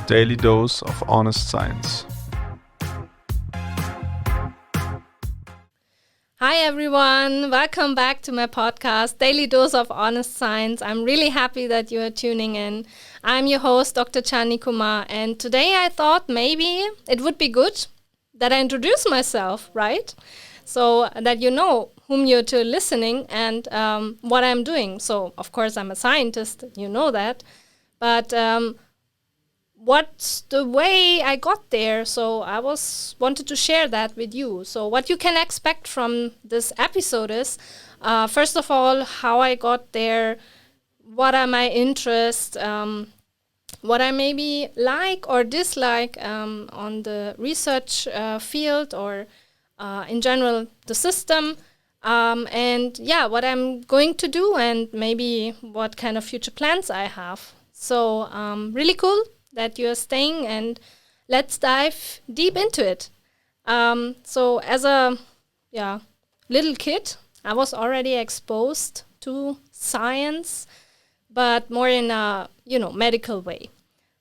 daily dose of honest science. Hi everyone, welcome back to my podcast, Daily Dose of Honest Science. I'm really happy that you are tuning in. I'm your host, Dr. Chani Kumar, and today I thought maybe it would be good that I introduce myself, right? So that you know whom you're to listening and what I'm doing. So, of course, I'm a scientist, you know that. But what's the way I got there? So I wanted to share that with you. So what you can expect from this episode is, first of all, how I got there, what are my interests, what I maybe like or dislike on the research field or in general the system, and what I'm going to do and maybe what kind of future plans I have. So really cool that you're staying, and let's dive deep into it. So as a little kid, I was already exposed to science, but more in a medical way.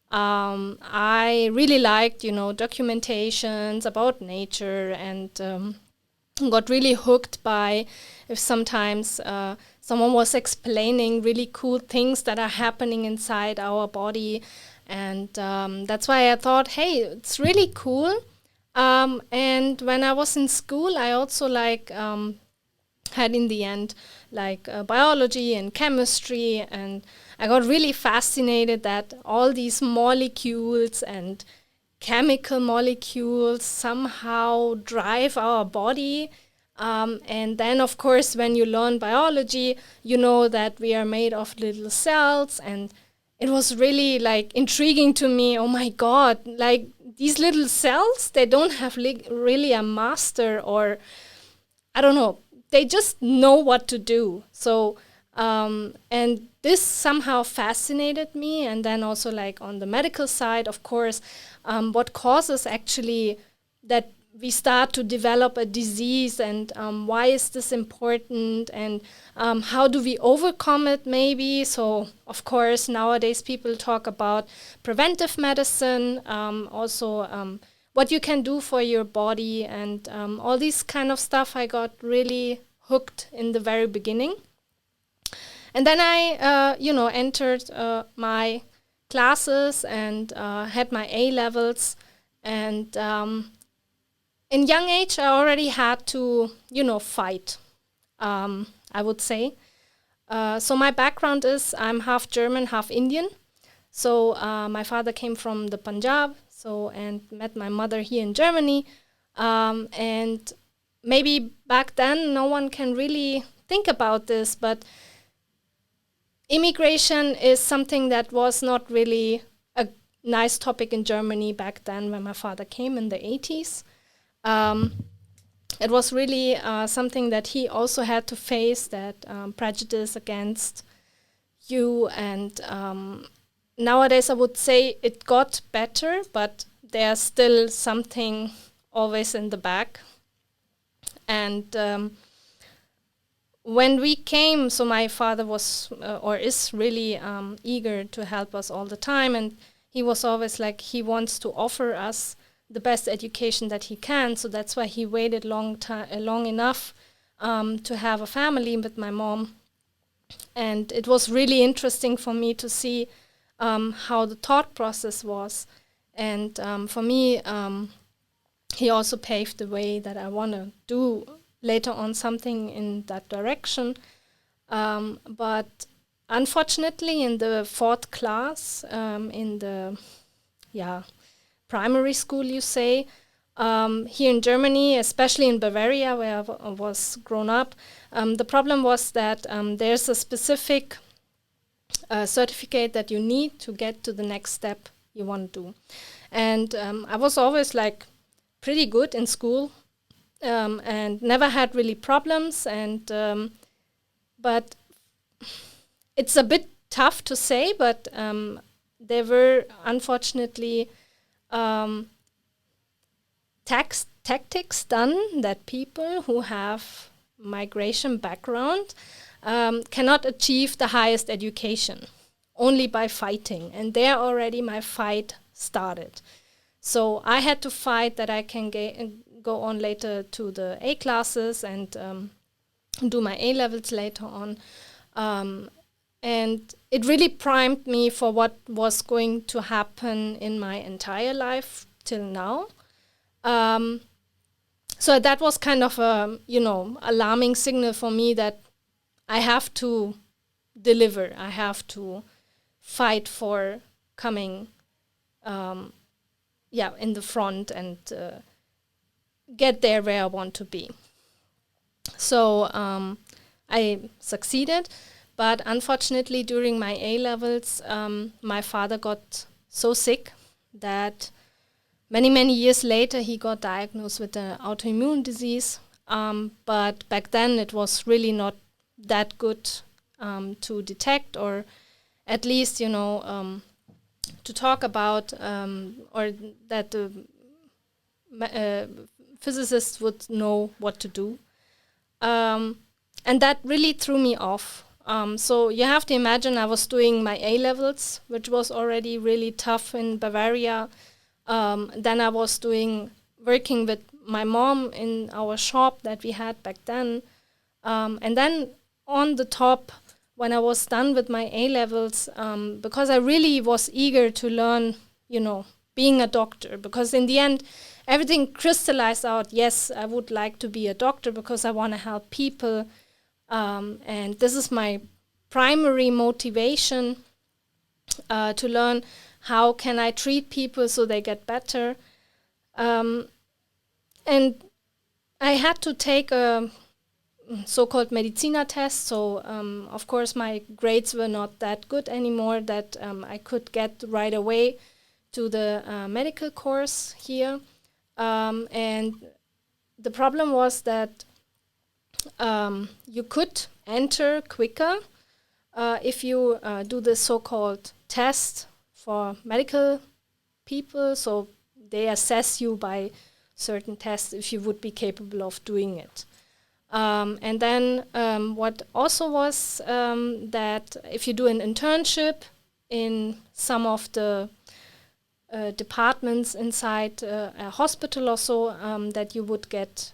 I really liked documentations about nature, and got really hooked by if sometimes someone was explaining really cool things that are happening inside our body. And that's why I thought, hey, it's really cool. And when I was in school, I also had in the end biology and chemistry, and I got really fascinated that all these molecules and chemical molecules somehow drive our body. And then, of course, when you learn biology, you know that we are made of little cells, and it was really intriguing to me. Oh my God, these little cells, they don't have really a master, or I don't know, they just know what to do. So, and this somehow fascinated me. And then also on the medical side, of course, what causes actually that we start to develop a disease, and why is this important, and how do we overcome it maybe. So of course nowadays people talk about preventive medicine, also what you can do for your body, and all this kind of stuff. I got really hooked in the very beginning. And then I entered my classes and had my A levels, and in young age, I already had to, fight, I would say. So my background is I'm half German, half Indian. So my father came from the Punjab, and met my mother here in Germany. And maybe back then, no one can really think about this, but immigration is something that was not really a nice topic in Germany back then when my father came in the 80s. It was really something that he also had to face, that prejudice against you. And nowadays I would say it got better, but there's still something always in the back. And when we came, so my father was or is really eager to help us all the time. And he was always he wants to offer us the best education that he can. So that's why he waited long enough to have a family with my mom. And it was really interesting for me to see how the thought process was. And for me, he also paved the way that I want to do later on something in that direction. But unfortunately, in the fourth class, in the primary school, you say, here in Germany, especially in Bavaria, where I was grown up, the problem was that there's a specific certificate that you need to get to the next step you want to do. And I was always pretty good in school, and never had really problems. And but it's a bit tough to say, but there were unfortunately tactics done that people who have migration background cannot achieve the highest education only by fighting. And there already my fight started. So I had to fight that I can go on later to the A classes and do my A levels later on. And it really primed me for what was going to happen in my entire life till now. So that was kind of a, alarming signal for me that I have to deliver. I have to fight for coming, in the front and get there where I want to be. So I succeeded, but unfortunately during my A levels, my father got so sick that many years later he got diagnosed with an autoimmune disease. But back then it was really not that good to detect, or at least, to talk about, or that the physicists would know what to do. And that really threw me off. So you have to imagine I was doing my A levels, which was already really tough in Bavaria. Then I was working with my mom in our shop that we had back then. And then on the top, when I was done with my A levels, because I really was eager to learn, being a doctor, because in the end, everything crystallized out. Yes, I would like to be a doctor because I want to help people. And this is my primary motivation, to learn how can I treat people so they get better. And I had to take a so-called Mediziner test. So, of course, my grades were not that good anymore that I could get right away to the medical course here. And the problem was that you could enter quicker if you do the so-called test for medical people. So they assess you by certain tests if you would be capable of doing it. And then what also was that if you do an internship in some of the departments inside a hospital or so, that you would get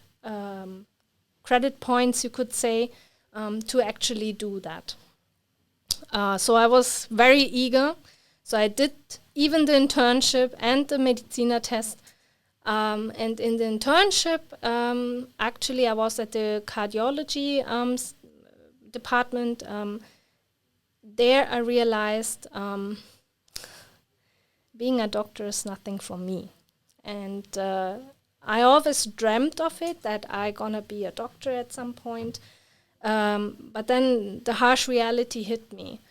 credit points, you could say, to actually do that. So I was very eager. So I did even the internship and the Mediziner test. And in the internship, actually, I was at the cardiology department. There I realized being a doctor is nothing for me. And I always dreamt of it, that I gonna be a doctor at some point. But then the harsh reality hit me.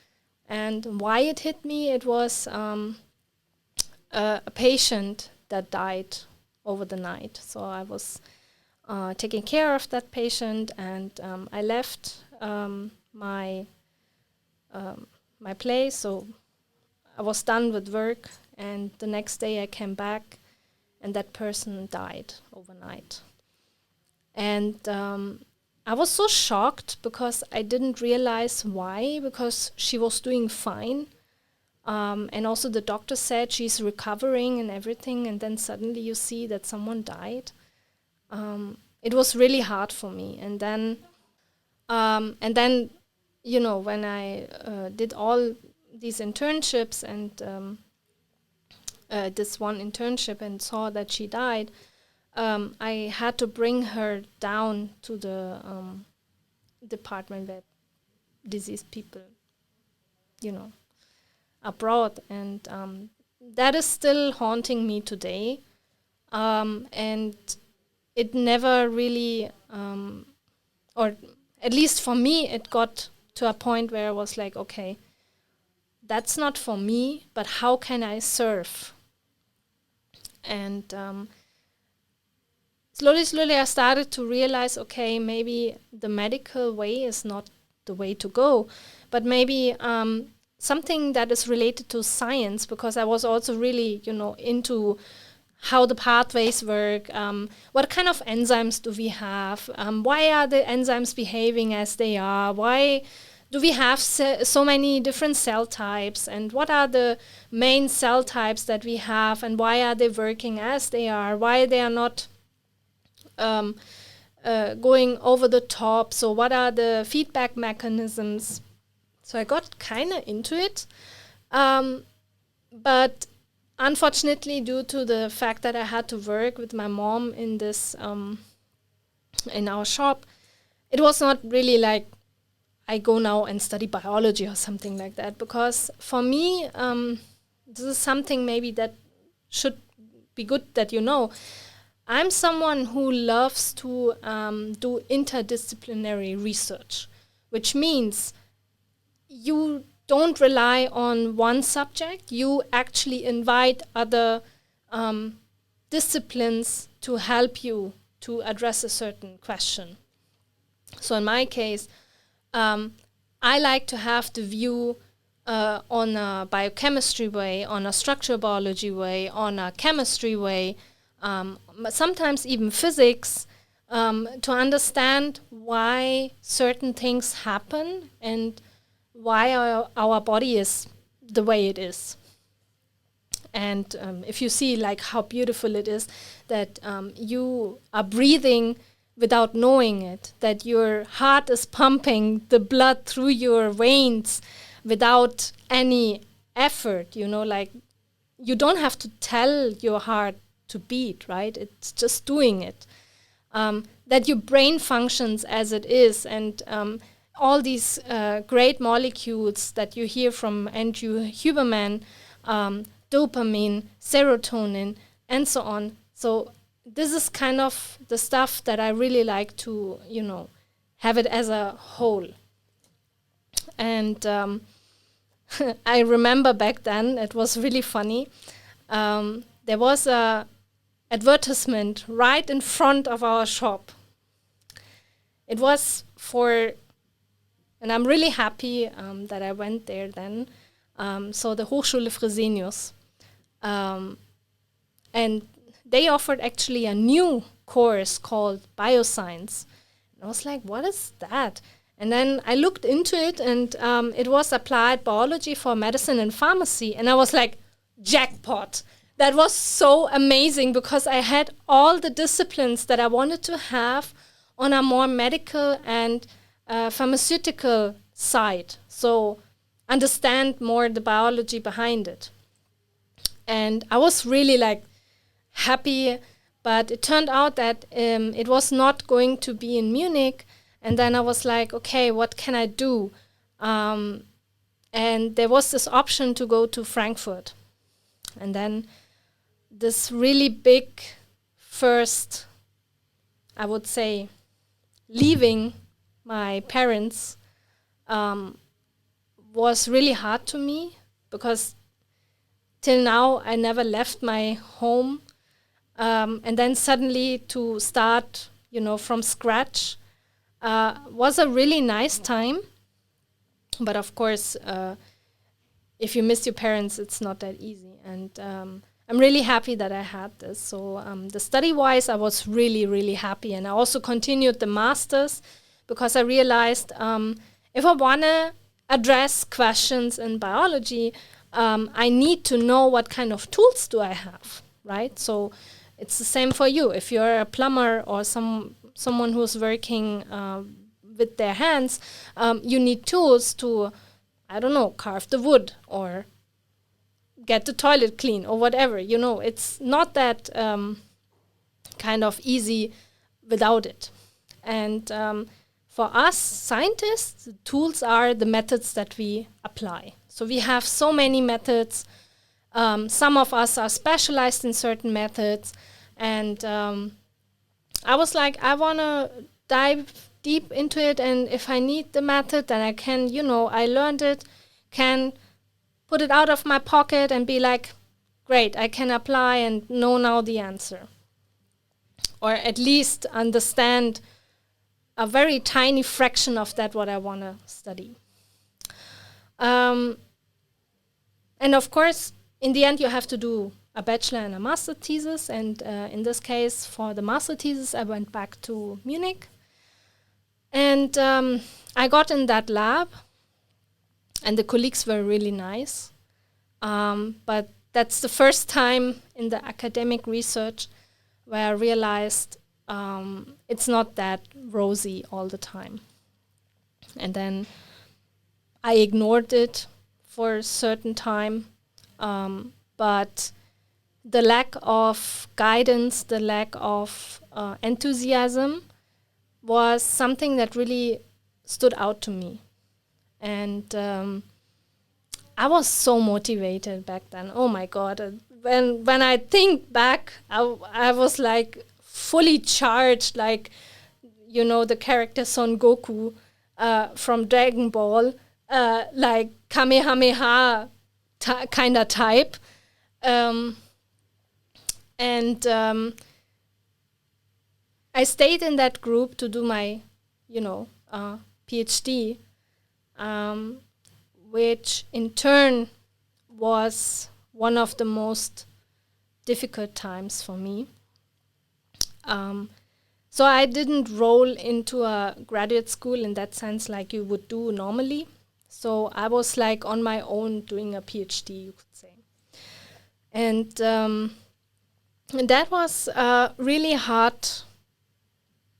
And why it hit me, it was a patient that died over the night. So I was taking care of that patient, and I left my place. So I was done with work, and the next day I came back, and that person died overnight. And I was so shocked because I didn't realize why, because she was doing fine. And also the doctor said she's recovering and everything, and then suddenly you see that someone died. It was really hard for me. And then, when I did all these internships and this one internship and saw that she died, I had to bring her down to the department where diseased people, abroad, and that is still haunting me today. And it never really, or at least for me, it got to a point where I was like, okay, that's not for me, but how can I serve? And slowly I started to realize, okay, maybe the medical way is not the way to go, but maybe something that is related to science, because I was also really, into how the pathways work, what kind of enzymes do we have, why are the enzymes behaving as they are, why do we have so many different cell types, and what are the main cell types that we have, and why are they working as they are, why they are not going over the top, so what are the feedback mechanisms. So I got kind of into it, but unfortunately, due to the fact that I had to work with my mom in this in our shop, it was not really like I go now and study biology or something like that, because for me, this is something maybe that should be good that you know. I'm someone who loves to do interdisciplinary research, which means you don't rely on one subject. You actually invite other disciplines to help you to address a certain question. So in my case, I like to have the view on a biochemistry way, on a structural biology way, on a chemistry way, sometimes even physics, to understand why certain things happen and why our body is the way it is. And if you see like how beautiful it is that you are breathing without knowing it, that your heart is pumping the blood through your veins without any effort, like you don't have to tell your heart to beat, right? It's just doing it. That your brain functions as it is, and all these great molecules that you hear from Andrew Huberman, dopamine, serotonin, and so on. So this is kind of the stuff that I really like to, have it as a whole. And I remember back then, it was really funny. There was a advertisement right in front of our shop. It was for, and I'm really happy that I went there then, so the Hochschule Fresenius. And they offered actually a new course called Bioscience. And I was like, what is that? And then I looked into it, and it was applied biology for medicine and pharmacy. And I was like, jackpot. That was so amazing, because I had all the disciplines that I wanted to have on a more medical and pharmaceutical side. So understand more the biology behind it. And I was really like happy, but it turned out that it was not going to be in Munich. And then I was like, okay, what can I do? And there was this option to go to Frankfurt. And then this really big first, I would say, leaving my parents was really hard to me, because till now I never left my home. And then suddenly to start, from scratch was a really nice time. But of course, if you miss your parents, it's not that easy. And I'm really happy that I had this. So the study-wise, I was really, really happy. And I also continued the master's, because I realized if I want to address questions in biology, I need to know what kind of tools do I have, right? So it's the same for you. If you're a plumber or someone who's working with their hands, you need tools to, I don't know, carve the wood or get the toilet clean or whatever. It's not that kind of easy without it. And for us scientists, the tools are the methods that we apply. So we have so many methods. Some of us are specialized in certain methods. And I was like, I want to dive deep into it. And if I need the method, then I can, I learned it, can put it out of my pocket and be like, great, I can apply and know now the answer. Or at least understand a very tiny fraction of that, what I want to study. And of course, in the end, you have to do a bachelor and a master thesis. And in this case, for the master thesis, I went back to Munich. And I got in that lab. and the colleagues were really nice. But that's the first time in the academic research where I realized it's not that rosy all the time. And then I ignored it for a certain time. But the lack of guidance, the lack of enthusiasm was something that really stood out to me. And I was so motivated back then. Oh my God. When I think back, I was like fully charged, like, the character Son Goku from Dragon Ball, like Kamehameha kind of type. And I stayed in that group to do my, PhD, which in turn was one of the most difficult times for me. So I didn't roll into a graduate school in that sense like you would do normally. So I was like on my own doing a PhD, you could say. And that was really hard,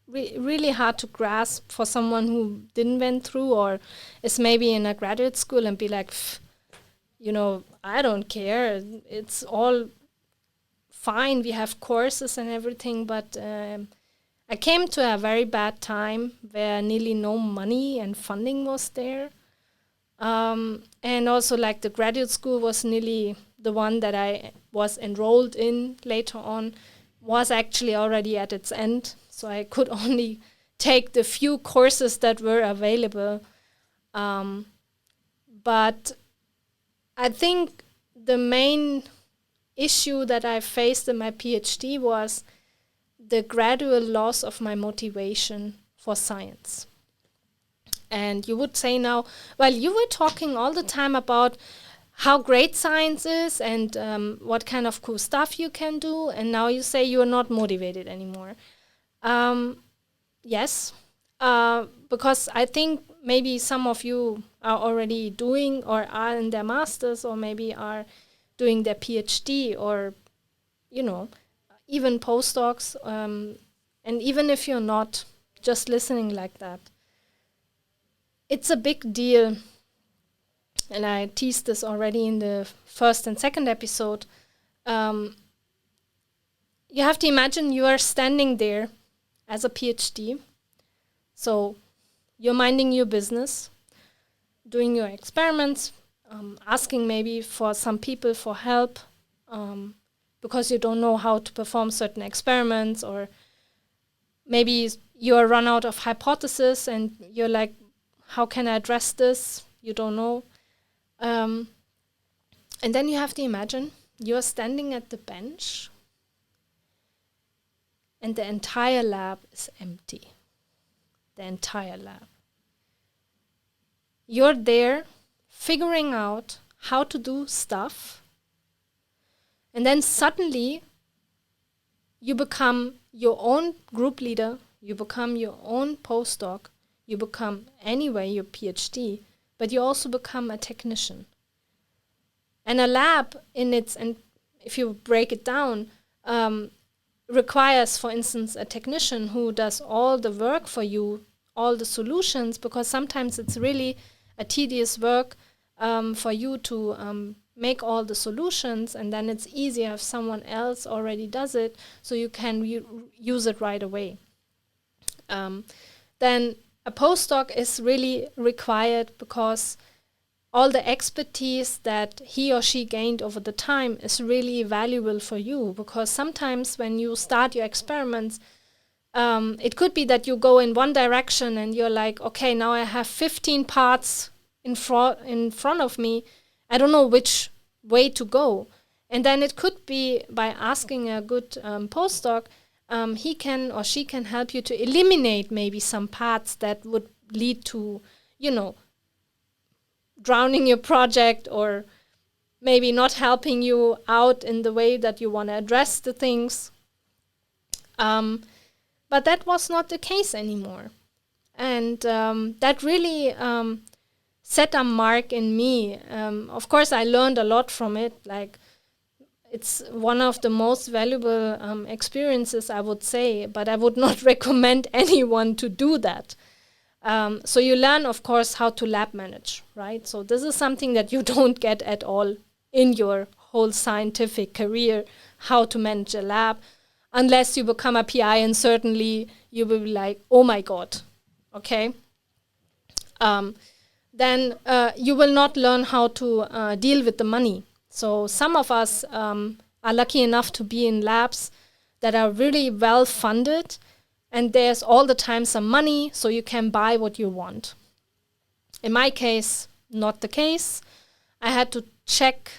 really hard to grasp for someone who didn't went through or is maybe in a graduate school and be like, I don't care. It's all fine. We have courses and everything, but I came to a very bad time where nearly no money and funding was there. And also like the graduate school was nearly the one that I was enrolled in later on was actually already at its end. So I could only take the few courses that were available. But I think the main issue that I faced in my PhD was the gradual loss of my motivation for science. And you would say now, well, you were talking all the time about how great science is and what kind of cool stuff you can do, and now you say you're not motivated anymore. Yes, because I think maybe some of you are already doing or are in their masters or maybe are doing their PhD or, even postdocs. And even if you're not just listening like that, it's a big deal. And I teased this already in the first and second episode. You have to imagine you are standing there as a PhD. So you're minding your business, doing your experiments, asking maybe for some people for help because you don't know how to perform certain experiments, or maybe you're run out of hypothesis and you're like, how can I address this? You don't know. And then you have to imagine you're standing at the bench and the entire lab is empty. The entire lab. You're there figuring out how to do stuff, and then suddenly you become your own group leader, you become your own postdoc, you become anyway your PhD, but you also become a technician. And a lab and if you break it down, requires, for instance, a technician who does all the work for you, all the solutions, because sometimes it's really a tedious work for you to make all the solutions, and then it's easier if someone else already does it, so you can use it right away. Then a postdoc is really required because all the expertise that he or she gained over the time is really valuable for you, because sometimes when you start your experiments, it could be that you go in one direction and you're like, okay, now I have 15 parts in front of me. I don't know which way to go. And then it could be by asking a good postdoc, he can or she can help you to eliminate maybe some parts that would lead to, drowning your project, or maybe not helping you out in the way that you want to address the things. But that was not the case anymore. And that really set a mark in me. Of course, I learned a lot from it. Like, it's one of the most valuable experiences, I would say, but I would not recommend anyone to do that. So you learn, of course, how to lab manage, right? So this is something that you don't get at all in your whole scientific career, how to manage a lab, unless you become a PI, and certainly you will be like, oh my God, okay? Then you will not learn how to deal with the money. So some of us are lucky enough to be in labs that are really well funded, and there's all the time some money, so you can buy what you want. In my case, not the case. I had to check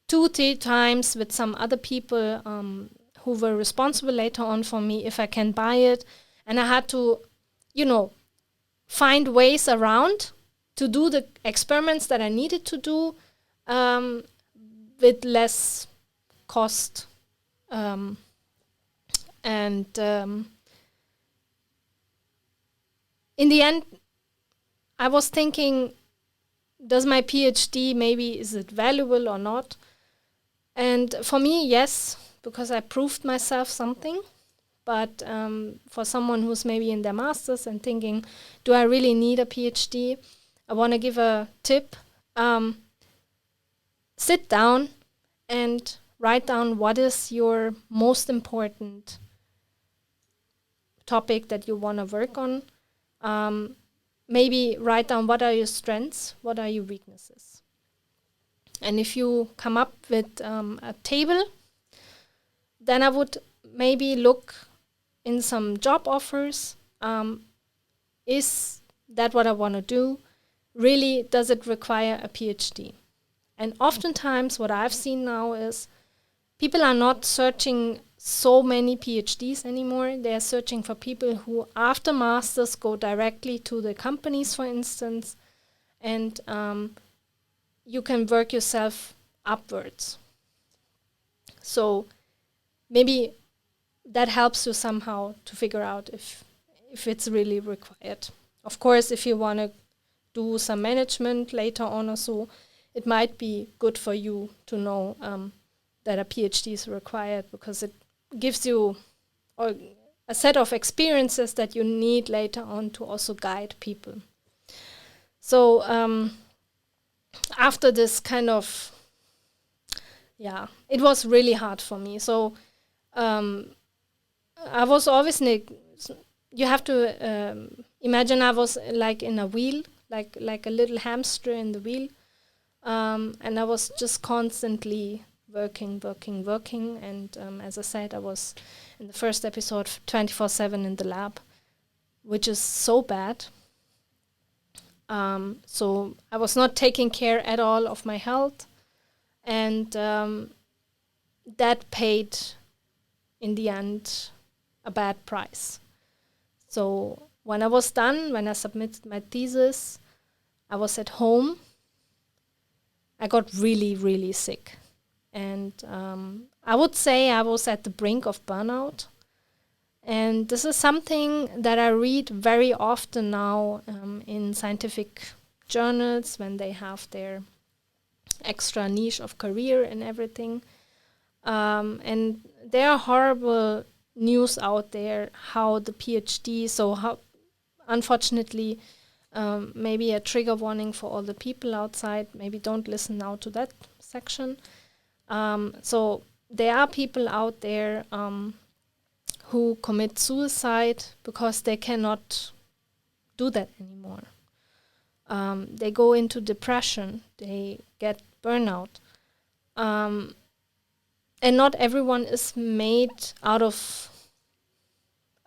2-3 times with some other people who were responsible later on for me if I can buy it. And I had to, find ways around to do the experiments that I needed to do with less cost. In the end, I was thinking, does my PhD, maybe, is it valuable or not? And for me, yes, because I proved myself something. But for someone who's maybe in their master's and thinking, do I really need a PhD? I want to give a tip. Sit down and write down what is your most important topic that you want to work on. Maybe write down what are your strengths, what are your weaknesses. And if you come up with a table, then I would maybe look in some job offers. Is that what I want to do? Really, does it require a PhD? And oftentimes what I've seen now is people are not searching so many PhDs anymore. They're searching for people who, after masters, go directly to the companies, for instance, and you can work yourself upwards. So maybe that helps you somehow to figure out if it's really required. Of course, if you want to do some management later on or so, it might be good for you to know that a PhD is required, because it gives you a set of experiences that you need later on to also guide people. So after this kind of, it was really hard for me. So I was always you have to imagine I was like in a wheel, like a little hamster in the wheel. And I was just constantly working. And as I said, I was in the first episode 24/7 in the lab, which is so bad. So I was not taking care at all of my health. And that paid, in the end, a bad price. So when I was done, when I submitted my thesis, I was at home. I got really, really sick. And I would say I was at the brink of burnout. And this is something that I read very often now in scientific journals when they have their extra niche of career and everything. And there are horrible news out there how the PhD, so how, unfortunately, maybe a trigger warning for all the people outside, maybe don't listen now to that section. So there are people out there who commit suicide because they cannot do that anymore. They go into depression, they get burnout. And not everyone is made out of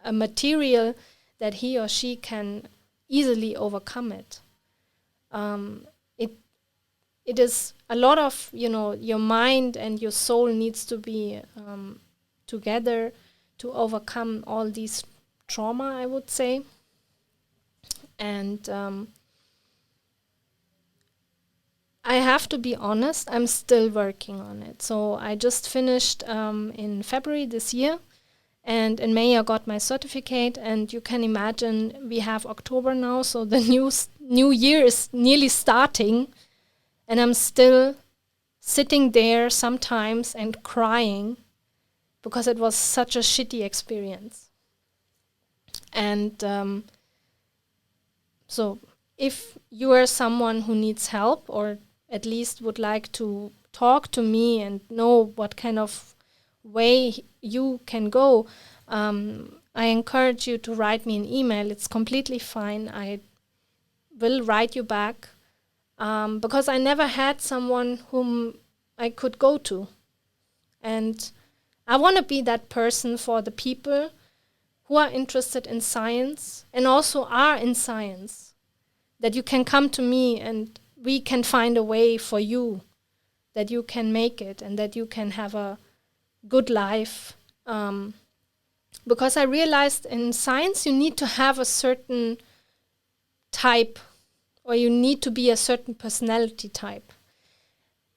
a material that he or she can easily overcome it. It is a lot of, your mind and your soul needs to be together to overcome all these trauma, I would say. And I have to be honest, I'm still working on it. So I just finished in February this year, and in May I got my certificate. And you can imagine we have October now, so the new year is nearly starting, and I'm still sitting there sometimes and crying because it was such a shitty experience. And so if you are someone who needs help, or at least would like to talk to me and know what kind of way you can go, I encourage you to write me an email. It's completely fine. I will write you back, because I never had someone whom I could go to. And I want to be that person for the people who are interested in science and also are in science, that you can come to me and we can find a way for you, that you can make it and that you can have a good life. Because I realized in science you need to have a certain type, or you need to be a certain personality type.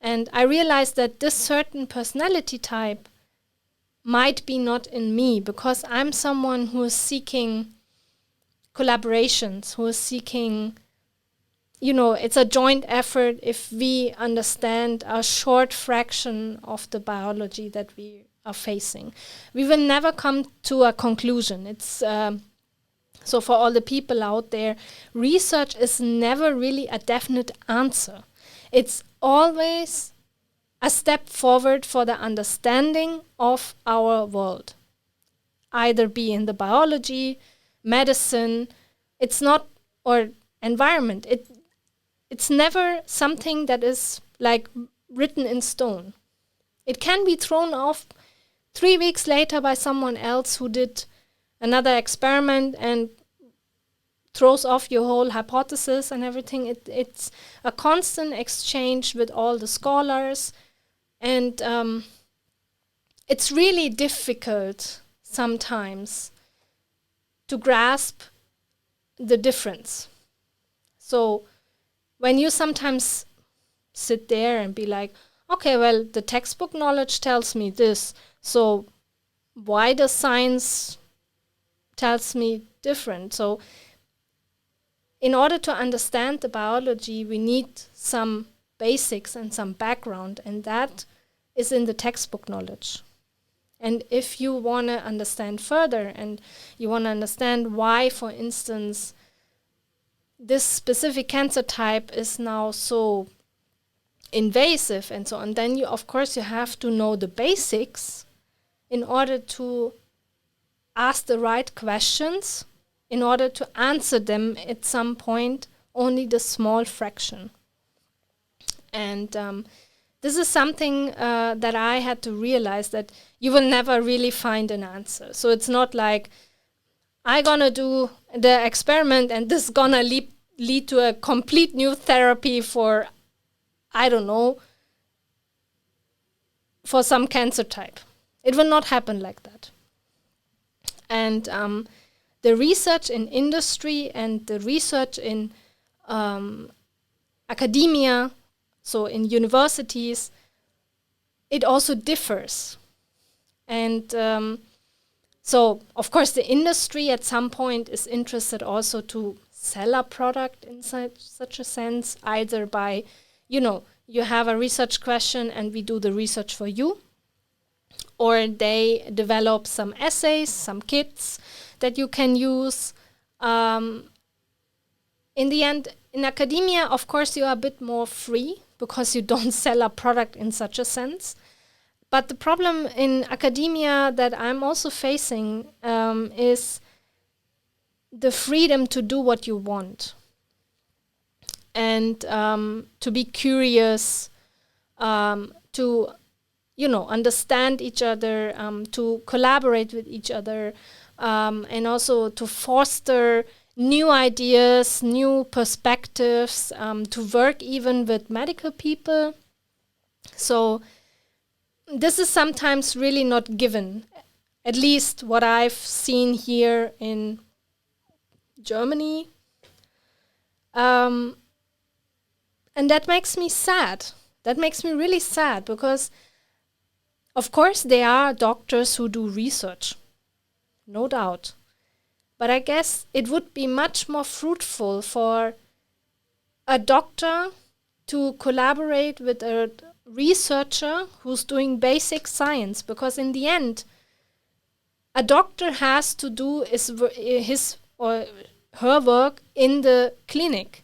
And I realized that this certain personality type might be not in me, because I'm someone who is seeking collaborations, who is seeking, it's a joint effort if we understand a short fraction of the biology that we are facing. We will never come to a conclusion. It's so for all the people out there, research is never really a definite answer. It's always a step forward for the understanding of our world, either be in the biology, medicine, it's not, or environment. It's never something that is like written in stone. It can be thrown off 3 weeks later by someone else who did another experiment and throws off your whole hypothesis and everything. It's a constant exchange with all the scholars, and it's really difficult sometimes to grasp the difference. So when you sometimes sit there and be like, okay, well, the textbook knowledge tells me this, so why does science tells me different? So in order to understand the biology, we need some basics and some background, and that is in the textbook knowledge. And if you want to understand further and you want to understand why, for instance, this specific cancer type is now so invasive and so on, then you have to know the basics in order to ask the right questions, in order to answer them at some point, only the small fraction. And this is something that I had to realize, that you will never really find an answer. So it's not like I'm gonna do the experiment and this is gonna lead to a complete new therapy for, I don't know, for some cancer type. It will not happen like that. And the research in industry and the research in academia, so in universities, it also differs. And so, of course, the industry at some point is interested also to sell a product in such a sense, either by, you have a research question and we do the research for you, or they develop some essays, some kits that you can use. In the end, in academia, of course, you are a bit more free because you don't sell a product in such a sense. But the problem in academia that I'm also facing is the freedom to do what you want, and to be curious, to understand each other, to collaborate with each other, and also to foster new ideas, new perspectives, to work even with medical people. So this is sometimes really not given, at least what I've seen here in Germany. And that makes me sad. That makes me really sad, because of course there are doctors who do research, no doubt. But I guess it would be much more fruitful for a doctor to collaborate with a researcher who's doing basic science, because in the end, a doctor has to do his or her work in the clinic.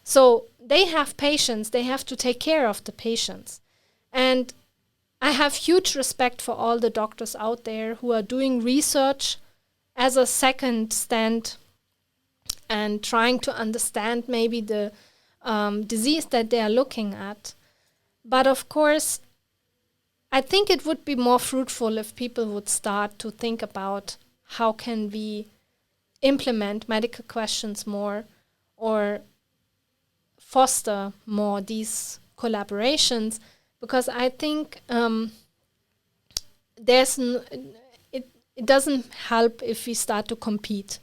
So they have patients, they have to take care of the patients. And I have huge respect for all the doctors out there who are doing research as a second stand and trying to understand maybe the disease that they are looking at. But of course, I think it would be more fruitful if people would start to think about how can we implement medical questions more or foster more these collaborations, because I think it doesn't help if we start to compete.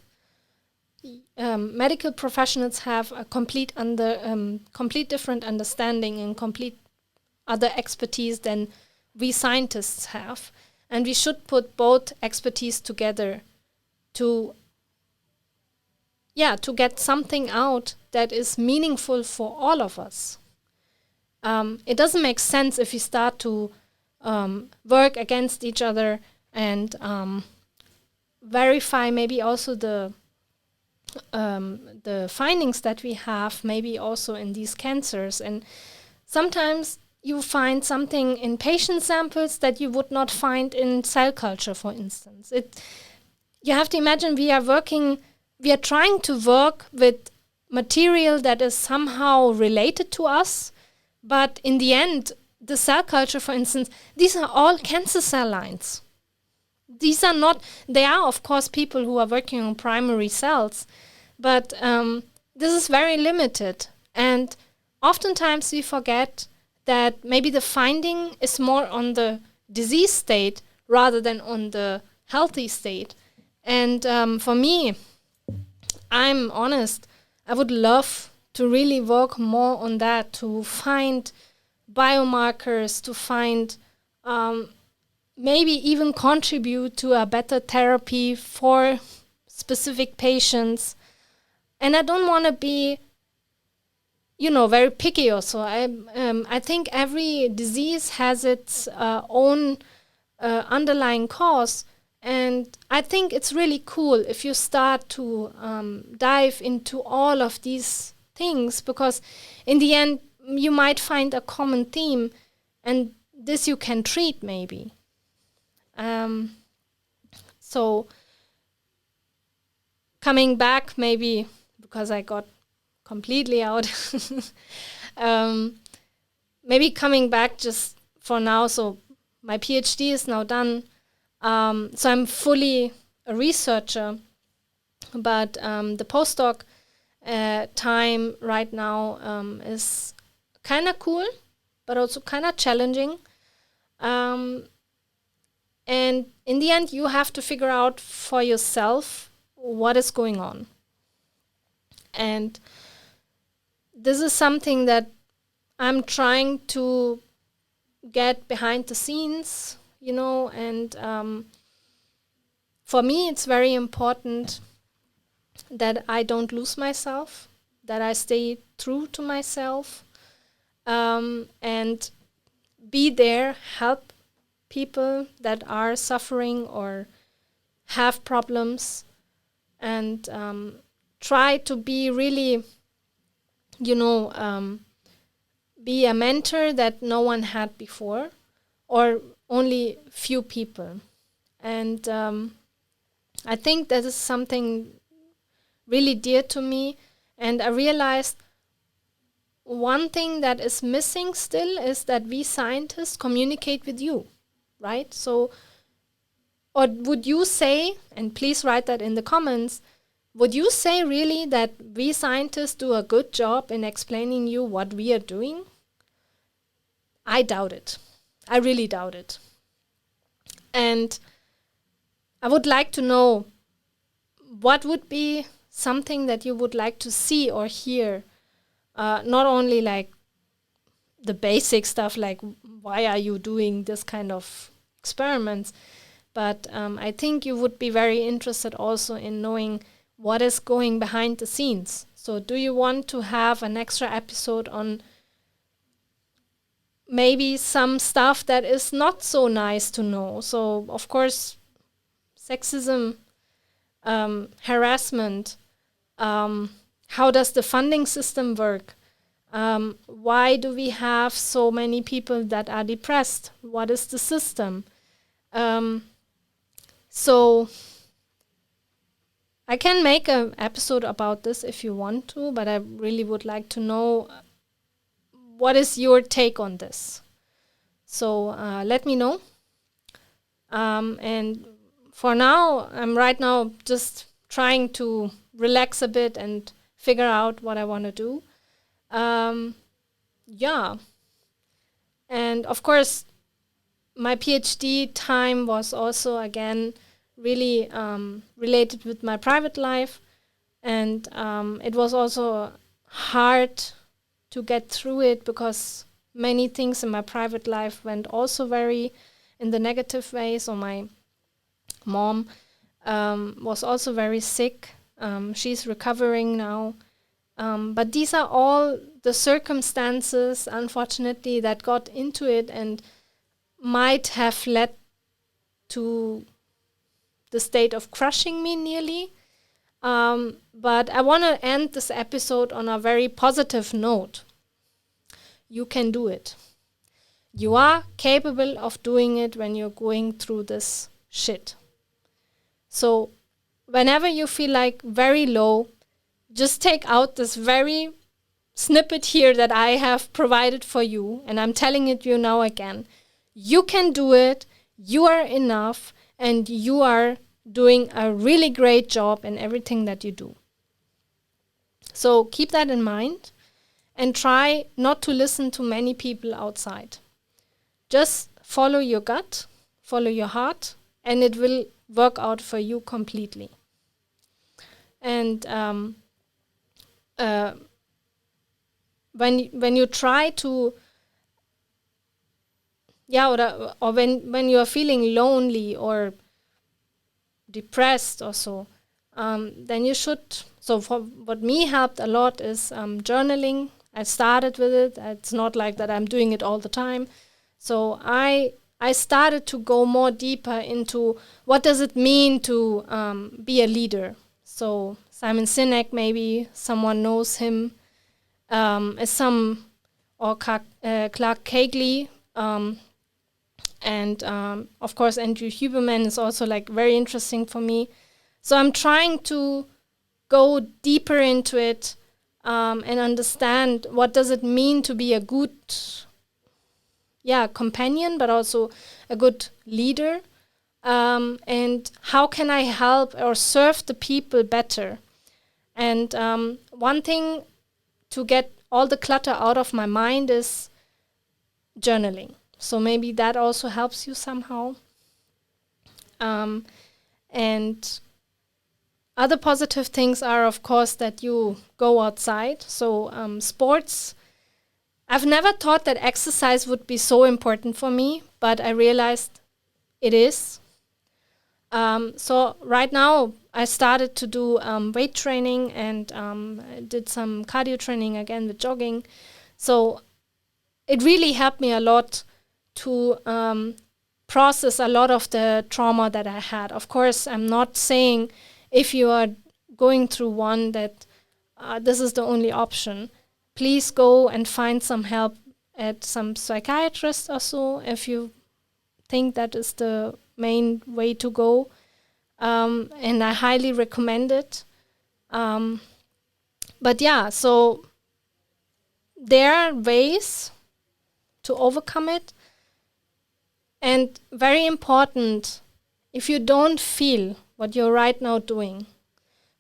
Medical professionals have a complete different understanding and complete other expertise than we scientists have, and we should put both expertise together to get something out that is meaningful for all of us. It doesn't make sense if we start to work against each other and verify maybe also the findings that we have, maybe also in these cancers. And sometimes you find something in patient samples that you would not find in cell culture, for instance. You have to imagine we are trying to work with material that is somehow related to us, but in the end, the cell culture, for instance, these are all cancer cell lines. These are not, they are of course people who are working on primary cells, but this is very limited. And oftentimes we forget that maybe the finding is more on the disease state rather than on the healthy state. And for me, I'm honest, I would love to really work more on that, to find biomarkers, to find maybe even contribute to a better therapy for specific patients. And I don't want to be very picky also. I think every disease has its own underlying cause. And I think it's really cool if you start to dive into all of these things, because in the end, you might find a common theme, and this you can treat maybe. So coming back maybe, because I got completely out, maybe coming back just for now. So my PhD is now done. So I'm fully a researcher, but the postdoc time right now is kind of cool, but also kind of challenging. And in the end, you have to figure out for yourself what is going on. And this is something that I'm trying to get behind the scenes, and for me, it's very important that I don't lose myself, that I stay true to myself, and be there, help people that are suffering or have problems, and try to be really, be a mentor that no one had before, or only few people. And I think that is something really dear to me. And I realized one thing that is missing still is that we scientists communicate with you, right? So, or would you say, and please write that in the comments, would you say really that we scientists do a good job in explaining you what we are doing? I doubt it. I really doubt it. And I would like to know what would be something that you would like to see or hear, not only like the basic stuff like why are you doing this kind of experiments, but I think you would be very interested also in knowing what is going behind the scenes. So do you want to have an extra episode on maybe some stuff that is not so nice to know? So, of course, sexism, harassment, how does the funding system work? Why do we have so many people that are depressed? What is the system? So I can make an episode about this if you want to, but I really would like to know what is your take on this. So let me know. And for now, I'm right now just trying to relax a bit and figure out what I want to do. Yeah. And of course, my PhD time was also, again, really related with my private life. And it was also hard to get through it because many things in my private life went also very in the negative way. So my mom was also very sick. She's recovering now. But these are all the circumstances, unfortunately, that got into it and might have led to the state of crushing me nearly. But I want to end this episode on a very positive note. You can do it. You are capable of doing it when you're going through this shit. So whenever you feel like very low, just take out this very snippet here that I have provided for you, and I'm telling it you now again. You can do it, you are enough, and you are doing a really great job in everything that you do. So keep that in mind and try not to listen to many people outside. Just follow your gut, follow your heart, and it will work out for you completely. And when you try to, or when you are feeling lonely or depressed or so, then you should. So for what me helped a lot is journaling. I started with it. It's not like that I'm doing it all the time. So I started to go more deeper into what does it mean to be a leader. So Simon Sinek, maybe someone knows him, or Clark Kegley, and of course Andrew Huberman is also like very interesting for me. So I'm trying to go deeper into it and understand what does it mean to be a good companion, but also a good leader. And how can I help or serve the people better? And one thing to get all the clutter out of my mind is journaling. So maybe that also helps you somehow. And other positive things are, of course, that you go outside. So sports. I've never thought that exercise would be so important for me, but I realized it is. So right now, I started to do weight training and did some cardio training again with jogging. So it really helped me a lot to process a lot of the trauma that I had. Of course, I'm not saying if you are going through one that this is the only option. Please go and find some help at some psychiatrist or so if you think that is the main way to go. And I highly recommend it. But yeah, so there are ways to overcome it. And very important, if you don't feel what you're right now doing,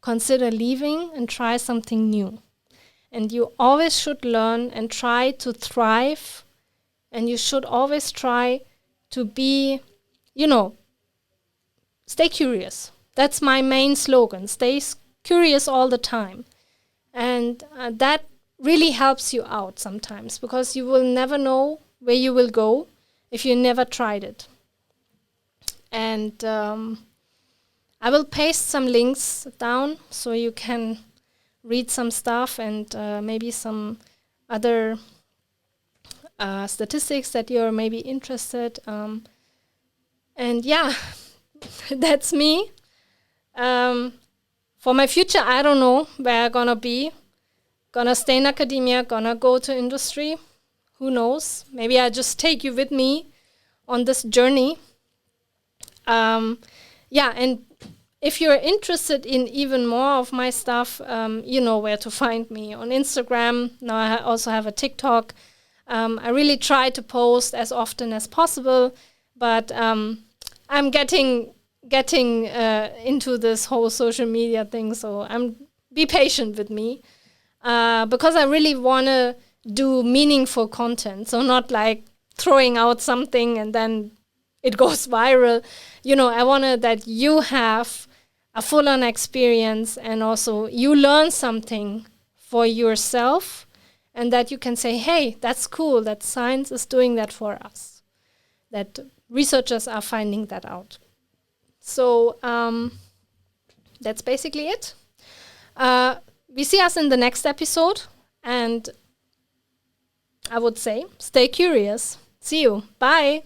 consider leaving and try something new. And you always should learn and try to thrive. And you should always try to be, stay curious. That's my main slogan. Stay curious all the time. And that really helps you out sometimes because you will never know where you will go if you never tried it. And I will paste some links down so you can read some stuff and maybe some other statistics that you're maybe interested. And yeah, that's me. For my future, I don't know where I'm gonna be. Gonna stay in academia, gonna go to industry. Who knows? Maybe I just take you with me on this journey. Yeah, and if you're interested in even more of my stuff, you know where to find me on Instagram. Now I also have a TikTok. I really try to post as often as possible, but I'm getting into this whole social media thing, so be patient with me because I really want to do meaningful content, so not like throwing out something and then it goes viral. You know, I want that you have a full-on experience and also you learn something for yourself and that you can say, hey, that's cool, that science is doing that for us, that researchers are finding that out. So that's basically it. We see us in the next episode, and I would say stay curious. See you. Bye.